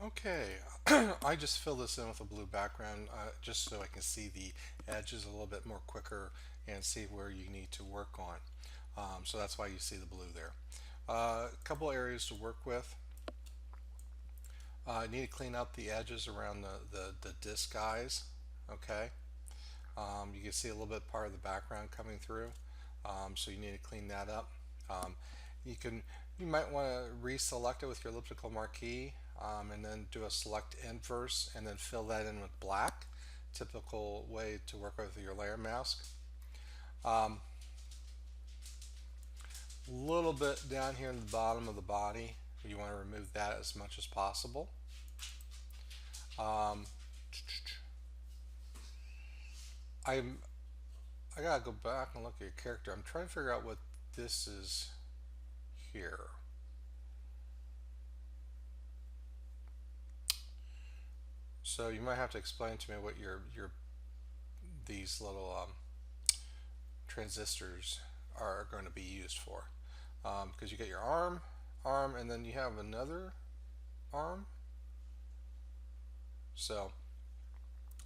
Okay, I just fill this in with a blue background just so I can see the edges a little bit more quicker and see where you need to work on. So that's why you see the blue there. A couple areas to work with. I need to clean up the edges around the disc eyes. Okay, you can see a little bit part of the background coming through, so you need to clean that up. Um, you can you might want to reselect it with your elliptical marquee, and then do a select inverse and then fill that in with black. Typical way to work with your layer mask. Um, little bit down here in the bottom of the body, you want to remove that as much as possible. Um, I'm I gotta go back and look at your character. I'm trying to figure out what this is here. So you might have to explain to me what your these little transistors are going to be used for. Because you get your arm, and then you have another arm. So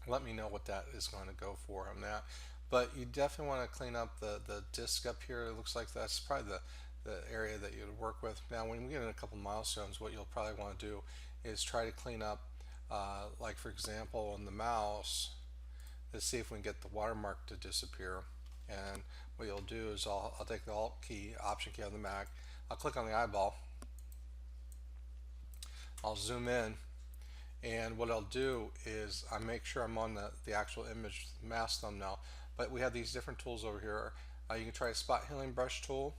let me know what that is going to go for on that. But you definitely want to clean up the disc up here. It looks like that's probably the area that you'd work with. Now when we get in a couple milestones, what you'll probably want to do is try to clean up, like for example on the mouse, let's see if we can get the watermark to disappear. And what you'll do is I'll take the Alt key, Option key on the Mac, I'll click on the eyeball, I'll zoom in, and what I'll do is I make sure I'm on the actual image mask thumbnail. But we have these different tools over here. You can try a spot healing brush tool.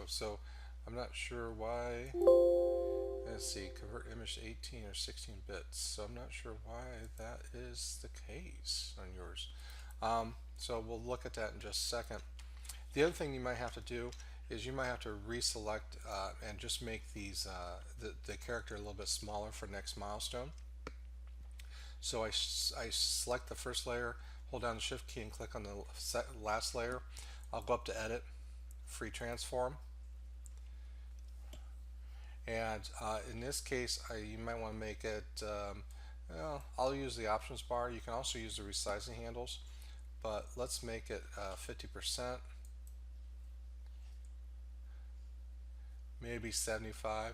So I'm not sure why. Let's see, convert image to 18 or 16 bits. So I'm not sure why that is the case on yours. So we'll look at that in just a second. The other thing you might have to do is you might have to reselect and just make these the character a little bit smaller for next milestone. So I select the first layer, hold down the shift key and click on the last layer. I'll go up to edit, free transform. And in this case, you might want to make it, well, I'll use the options bar. You can also use the resizing handles, but let's make it 50%, maybe 75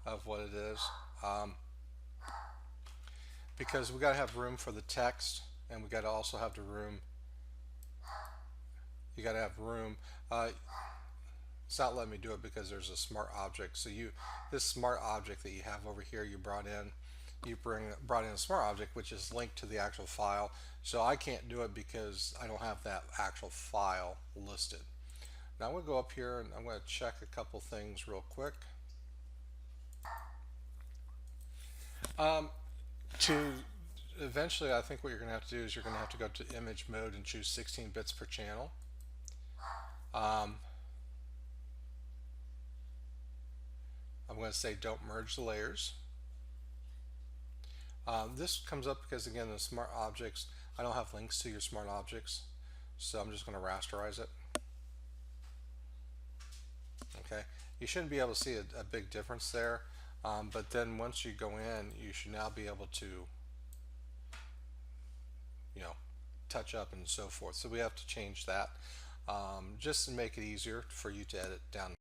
of what it is. Because we got to have room for the text, and we got to also have the room. You got to have room. It's not letting me do it because there's a smart object. So this smart object that you have over here, you brought in a smart object which is linked to the actual file. So I can't do it because I don't have that actual file listed. Now I'm going to go up here and I'm going to check a couple things real quick. To eventually, I think what you're going to have to do is you're going to have to go to image mode and choose 16 bits per channel. I'm going to say don't merge the layers. This comes up because again the smart objects, I don't have links to your smart objects, so I'm just going to rasterize it. Okay, you shouldn't be able to see a big difference there, but then once you go in, you should now be able to, you know, touch up and so forth. So we have to change that just to make it easier for you to edit down.